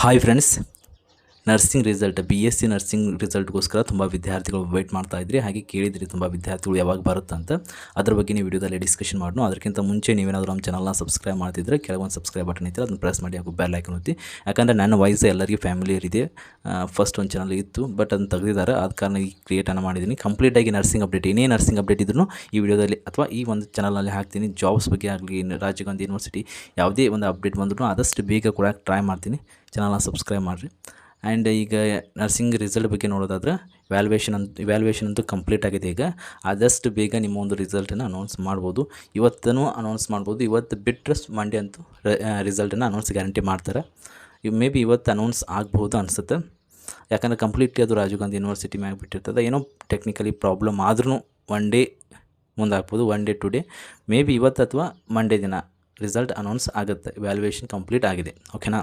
Hi friends, nursing result BSc nursing ರಿಸಲ್ಟ್ಗೋಸ್ಕರ ತುಂಬ ವಿದ್ಯಾರ್ಥಿಗಳು ವೆಯ್ಟ್ ಮಾಡ್ತಾ ಇದ್ರಿ. ಹಾಗೆ ಕೇಳಿದ್ರಿ ತುಂಬ ವಿದ್ಯಾರ್ಥಿಗಳು ಯಾವಾಗ ಬರುತ್ತಂತ. ಅದ್ರ ಬಗ್ಗೆ ನೀವು ವಿಡಿಯೋದಲ್ಲಿ ಡಿಸ್ಕಷನ್ ಮಾಡೋಣ. ಅದಕ್ಕಿಂತ ಮುಂಚೆ ನೀವೇನಾದರೂ ನಮ್ಮ ಚಾನಲ್ನ ಸಬ್ಸ್ಕ್ರೈಬ್ ಮಾಡ್ತಿದ್ರೆ ಕೆಳಗೊಂದು ಸಬ್ಸ್ಕ್ರೈಬ್ ಬಟನ್ ಇತ್ತು, ಅದನ್ನು ಪ್ರೆಸ್ ಮಾಡಿ ಹಾಗೂ ಬೆಲ್ ಐಕನ್ ಒತ್ತಿ. ಯಾಕಂದರೆ ನನ್ನ ವಾಯ್ಸ್ ಎಲ್ಲರಿಗೂ ಫ್ಯಾಮಿಲಿಯರ್ ಇದೆ. ಫಸ್ಟ್ ಒಂದು ಚಾನಲ್ ಇತ್ತು, ಬಟ್ ಅದನ್ನು ತೆಗೆದಿದ್ದಾರೆ. ಆದ ಕಾರಣ ಈ ಕ್ರಿಯೇಟನ್ನು ಮಾಡಿದ್ದೀನಿ. ಕಂಪ್ಲೀಟಾಗಿ ನರ್ಸಿಂಗ್ ಅಪ್ಡೇಟ್, ಏನೇ ನರ್ಸಿಂಗ್ ಅಪ್ಡೇಟ್ ಇದ್ರೂ ಈ ವಿಡಿಯೋದಲ್ಲಿ ಅಥವಾ ಈ ಒಂದು ಚಾನಲ್ನಲ್ಲಿ ಹಾಕ್ತೀನಿ. ಜಾಬ್ಸ್ ಬಗ್ಗೆ ಆಗಲಿ, ರಾಜೀವ್ ಗಾಂಧಿ ಯೂನಿವರ್ಸಿಟಿ ಯಾವುದೇ ಒಂದು ಅಪ್ಡೇಟ್ ಬಂದರೂ ಆದಷ್ಟು ಬೇಗ ಕೂಡ ಟ್ರೈ ಮಾಡ್ತೀನಿ. ಚಾನಲ್ನ ಸಬ್ಸ್ಕ್ರೈಬ್ ಮಾಡಿರಿ. ಆ್ಯಂಡ್ ಈಗ ನರ್ಸಿಂಗ್ ರಿಸಲ್ಟ್ ಬಗ್ಗೆ ನೋಡೋದಾದ್ರೆ ವ್ಯಾಲ್ಯೂಯೇಷನ್ ಅಂತೂ ಕಂಪ್ಲೀಟ್ ಆಗಿದೆ. ಈಗ ಆದಷ್ಟು ಬೇಗ ನಿಮ್ಮ ಒಂದು ರಿಸಲ್ಟನ್ನು ಅನೌನ್ಸ್ ಮಾಡ್ಬೋದು. ಇವತ್ತೂ ಅನೌನ್ಸ್ ಮಾಡ್ಬೋದು. ಇವತ್ತು ಬಿಟ್ಟರೆ ಮಂಡೇ ಅಂತೂ ರಿಸಲ್ಟನ್ನು ಅನೌನ್ಸ್ ಗ್ಯಾರಂಟಿ ಮಾಡ್ತಾರೆ. ಮೇ ಬಿ ಇವತ್ತು ಅನೌನ್ಸ್ ಆಗ್ಬೋದು ಅನಿಸುತ್ತೆ. ಯಾಕಂದರೆ ಕಂಪ್ಲೀಟ್ಲಿ ಅದು ರಾಜೀವ್ ಗಾಂಧಿ ಯೂನಿವರ್ಸಿಟಿ ಮ್ಯಾಗೆ ಬಿಟ್ಟಿರ್ತದೆ. ಏನೋ ಟೆಕ್ನಿಕಲಿ ಪ್ರಾಬ್ಲಮ್ ಆದ್ರೂ ಒನ್ ಡೇ ಮುಂದಾಗ್ಬೋದು, 1 day 2 day. ಮೇ ಬಿ ಇವತ್ತು ಅಥವಾ ಮಂಡೇ ದಿನ ರಿಸಲ್ಟ್ ಅನೌನ್ಸ್ ಆಗುತ್ತೆ. ವ್ಯಾಲ್ಯೂಯೇಷನ್ ಕಂಪ್ಲೀಟ್ ಆಗಿದೆ. ಓಕೆನಾ.